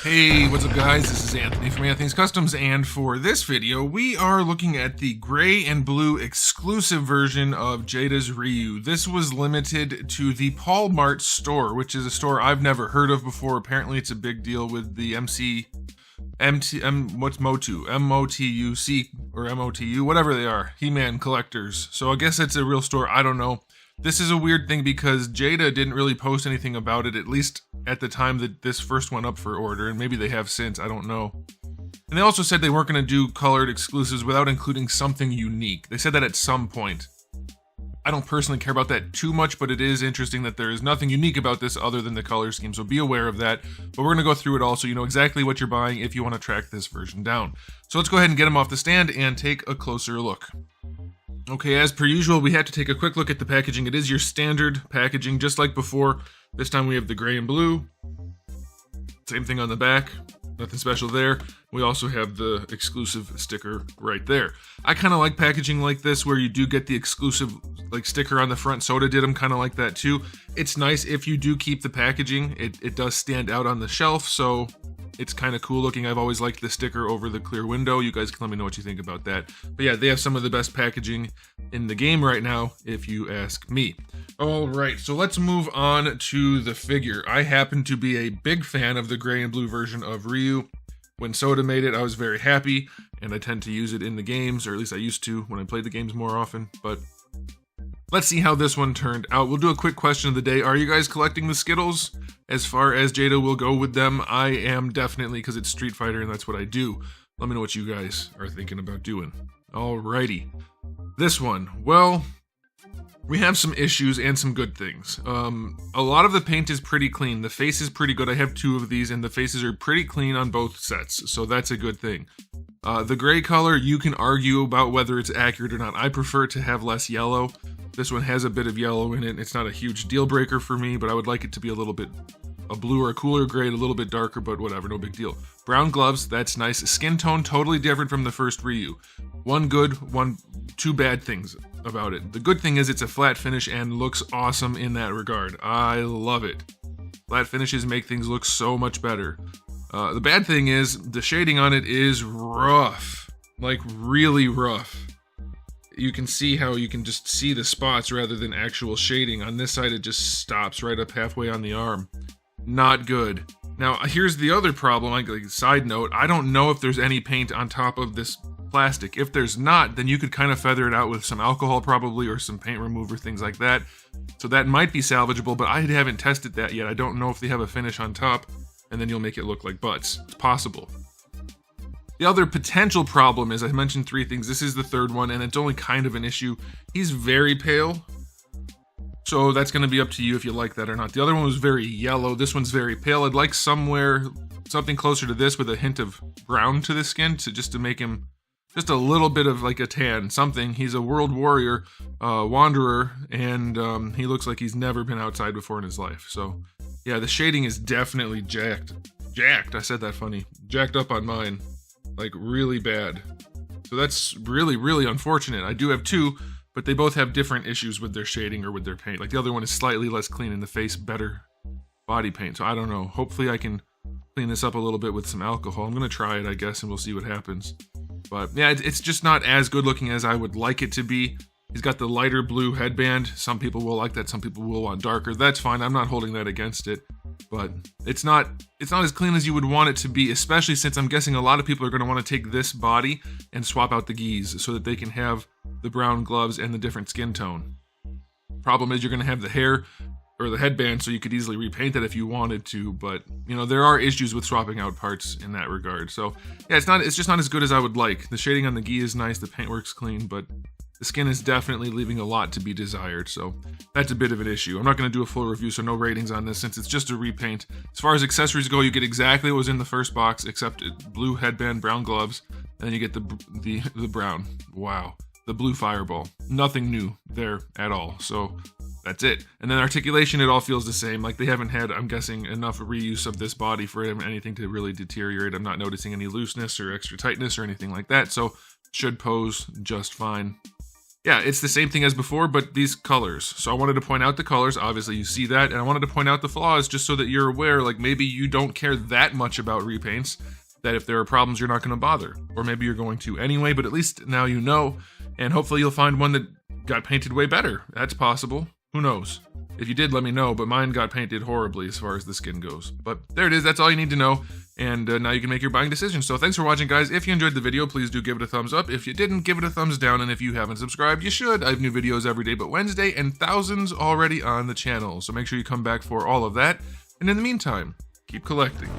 Hey, what's up guys? This is Anthony from Anthony's Customs, and for this video, we are looking at the gray and blue exclusive version of Jada's RYU. This was limited to the Paulmartstore, which is a store I've never heard of before. Apparently it's a big deal with the what's MOTU? M-O-T-U-C or M-O-T-U, whatever they are, He-Man collectors. So I guess it's a real store, I don't know. This is a weird thing because Jada didn't really post anything about it, at least at the time that this first went up for order, and maybe they have since, I don't know. And they also said they weren't going to do colored exclusives without including something unique. They said that at some point. I don't personally care about that too much, but it is interesting that there is nothing unique about this other than the color scheme, so be aware of that. But we're going to go through it all so you know exactly what you're buying if you want to track this version down. So let's go ahead and get them off the stand and take a closer look. Okay, as per usual, we have to take a quick look at the packaging. It is your standard packaging, just like before. This time we have the gray and blue. Same thing on the back. Nothing special there. We also have the exclusive sticker right there. I kind of like packaging like this where you do get the exclusive sticker on the front. Soda did them kind of like that too. It's nice if you do keep the packaging. It does stand out on the shelf, so it's kind of cool looking. I've always liked the sticker over the clear window. You guys can let me know what you think about that. But yeah, they have some of the best packaging in the game right now, if you ask me. All right, so let's move on to the figure. I happen to be a big fan of the gray and blue version of RYU. When Soda made it, I was very happy, and I tend to use it in the games, or at least I used to when I played the games more often. But let's see how this one turned out. We'll do a quick question of the day. Are you guys collecting the Skittles? As far as Jada will go with them, I am definitely, because it's Street Fighter and that's what I do. Let me know what you guys are thinking about doing. Alrighty. This one, well, we have some issues and some good things. A lot of the paint is pretty clean. The face is pretty good. I have two of these and the faces are pretty clean on both sets, so that's a good thing. The gray color, you can argue about whether it's accurate or not. I prefer it to have less yellow. This one has a bit of yellow in it. It's not a huge deal breaker for me, but I would like it to be a little bit a blue or a cooler gray, a little bit darker, but whatever, no big deal. Brown gloves, that's nice. Skin tone, totally different from the first RYU. Two bad things about it. The good thing is it's a flat finish and looks awesome in that regard. I love it. Flat finishes make things look so much better. The bad thing is the shading on it is rough, like really rough. You can see how you can just see the spots rather than actual shading. On this side, it just stops right up halfway on the arm. Not good. Now, here's the other problem, side note, I don't know if there's any paint on top of this plastic. If there's not, then you could kind of feather it out with some alcohol probably, or some paint remover, things like that. So that might be salvageable, but I haven't tested that yet. I don't know if they have a finish on top, and then you'll make it look like butts. It's possible. The other potential problem is, I mentioned three things. This is the third one, and it's only kind of an issue. He's very pale, so that's going to be up to you if you like that or not. The other one was very yellow. This one's very pale. I'd like something closer to this with a hint of brown to the skin, just to make him just a little bit of like a tan, something. He's a world warrior, wanderer, and he looks like he's never been outside before in his life. So yeah, the shading is definitely jacked. I said that funny. Jacked up on mine. Like really bad. So that's really, really unfortunate. I do have two, but they both have different issues with their shading or with their paint. Like the other one is slightly less clean in the face, better body paint. So I don't know. Hopefully I can clean this up a little bit with some alcohol. I'm going to try it, I guess, and we'll see what happens. But yeah, it's just not as good looking as I would like it to be. He's got the lighter blue headband. Some people will like that. Some people will want darker. That's fine. I'm not holding that against it. But it's not as clean as you would want it to be, especially since I'm guessing a lot of people are going to want to take this body and swap out the gis so that they can have the brown gloves and the different skin tone. Problem is you're going to have the hair or the headband, so you could easily repaint that if you wanted to, but you know, there are issues with swapping out parts in that regard. So yeah, it's just not as good as I would like. The shading on the gi is nice, the paintwork's clean, but the skin is definitely leaving a lot to be desired, so that's a bit of an issue. I'm not going to do a full review, so no ratings on this since it's just a repaint. As far as accessories go, you get exactly what was in the first box, except blue headband, brown gloves, and then you get the brown. Wow. The blue fireball. Nothing new there at all, so that's it. And then articulation, it all feels the same. Like they haven't had, I'm guessing, enough reuse of this body for anything to really deteriorate. I'm not noticing any looseness or extra tightness or anything like that, so should pose just fine. yeah, it's the same thing as before, but these colors. So I wanted to point out the colors, obviously you see that, and I wanted to point out the flaws just so that you're aware, like maybe you don't care that much about repaints, that if there are problems you're not going to bother. Or maybe you're going to anyway, but at least now you know, and hopefully you'll find one that got painted way better. That's possible. Who knows? If you did, let me know, but mine got painted horribly as far as the skin goes. But there it is, that's all you need to know, and now you can make your buying decision. So thanks for watching, guys. If you enjoyed the video, please do give it a thumbs up. If you didn't, give it a thumbs down, and if you haven't subscribed, you should. I have new videos every day but Wednesday, and thousands already on the channel, so make sure you come back for all of that. And in the meantime, keep collecting.